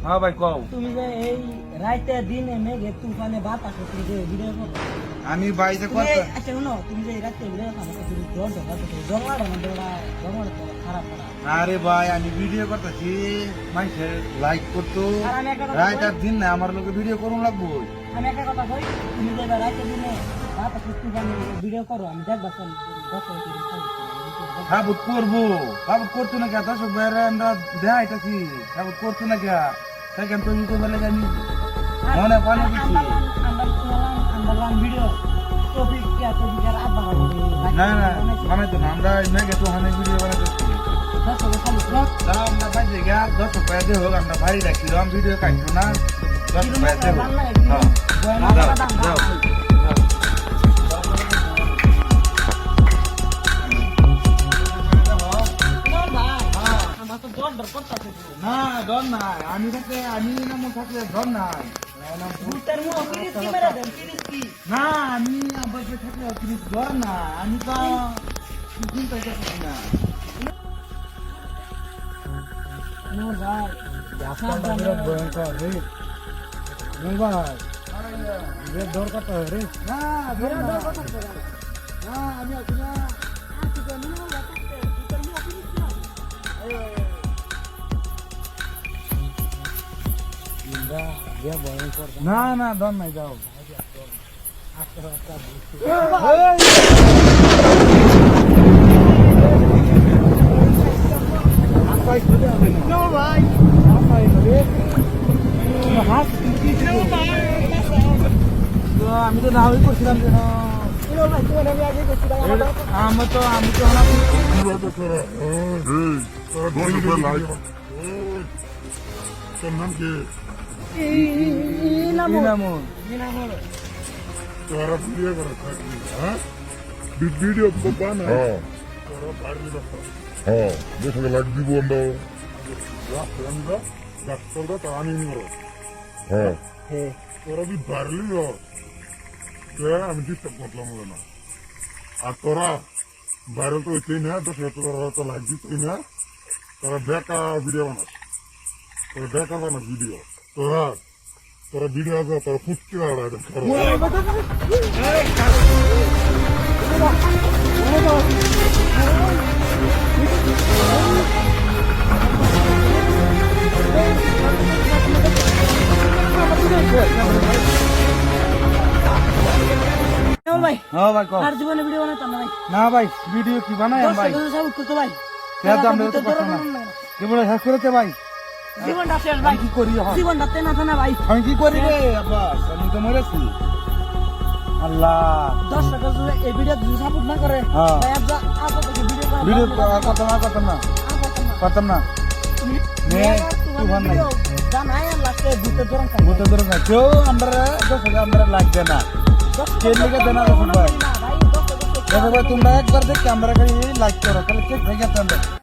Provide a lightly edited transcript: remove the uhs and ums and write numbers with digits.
হ্যাঁ ভাই কও। তুমি যে এই রাতে দিনে মেঘে তুফানে বাতাসে তুমি যে ভিডিও করো আমি বাইরে তুমি কথা আচ্ছা শুনো তুমি যে রাতে ভিডিও করো তুমি জল ঢোকাতে জঙ্গলা খারাপ করা আরে ভাই আমি ভিডিও করতেছি মানুষের লাইক করতো আর আমি একটা কথা রাত আর দিন না আমার লোকে ভিডিও করুন লাগবো। আমি একটা কথা কই তুমি যে রাতে দিনে বাতাসে তুফানে ভিডিও করো আমি দেখবা সাবুত করবো সাবুত করতো না কে দর্শক ভাইরা আমরা দেখাইতেছি সাবুত করতো না কে সেখান তো ইউটিউবে লেগে আমি মনে পানি দিচ্ছি। আন্দারলাইন ভিডিও টপিক কে টপিক আর আব্বা না না মানে তো না আমরা মেঘে তো অনেক ভিডিও বানাইতেছি আমরা বাইরে গিয়া দর্শক ভাইদের হোক আমরা বাড়ি রাখছিলাম ভিডিও কাটতো না দর্শক ভাইদের না ডর নাই আমি থাকলে আমি না মন থাকলে ডর নাই না আমি আবার থাকলে তুমি ডর না আমি তো চিন্তা করছি না ভয়ঙ্কর রে ভাই দরকার রে না আমি আছি না না না দর নাই যাও আমি তো নাওই করছিলাম যেন আমি তো নাম কি তোরা ভিডিও করে থাকবি হ্যাঁ ভিডিও বানা তোরা পারবি না হ্যাঁ দেখে লাগ দিব আমরা ডাক্তাররা তো আনি নি হ্যাঁ তোরা যদি পারলি আমি ডিস্টার্ব করলাম না আর তোরা ভাইরাল তো হইতেই না তোরা তো লাগ দিতেই না তোরা বেকা ভিডিও বানাস তোরা বেকা বানাস ভিডিও তোরা ভিডিও আছে তোরা ফুটকি ভাই হ্যাঁ ভাই কও আর জীবনে ভিডিও বানাতাম না ভাই না ভাই ভিডিও কি বানাই ভাই ভাই আমরা তো কথা না কি বলে শেষ করেছে ভাই জীবনটা শেষ ভাই কি করি জীবনটা তেনা তেনা ভাই আমি কি করি রে আব্বাস আমি তো মরেছি আল্লাহ 10 টাকা যদি এই ভিডিও যদি সাপোর্ট না করে হ্যাঁ ভাই আজ থেকে ভিডিও করতাম না নে তুই ভান নাই জানাই লাগতে ভূতের দরকার ভূতের দরকার কেউ আমরা লাগবে না কে লিখে দেনা ভাই ভাই দেখো ভাই তোমরা একবার দেখে আমরা খালি লাইক করো তাহলে কে থেকে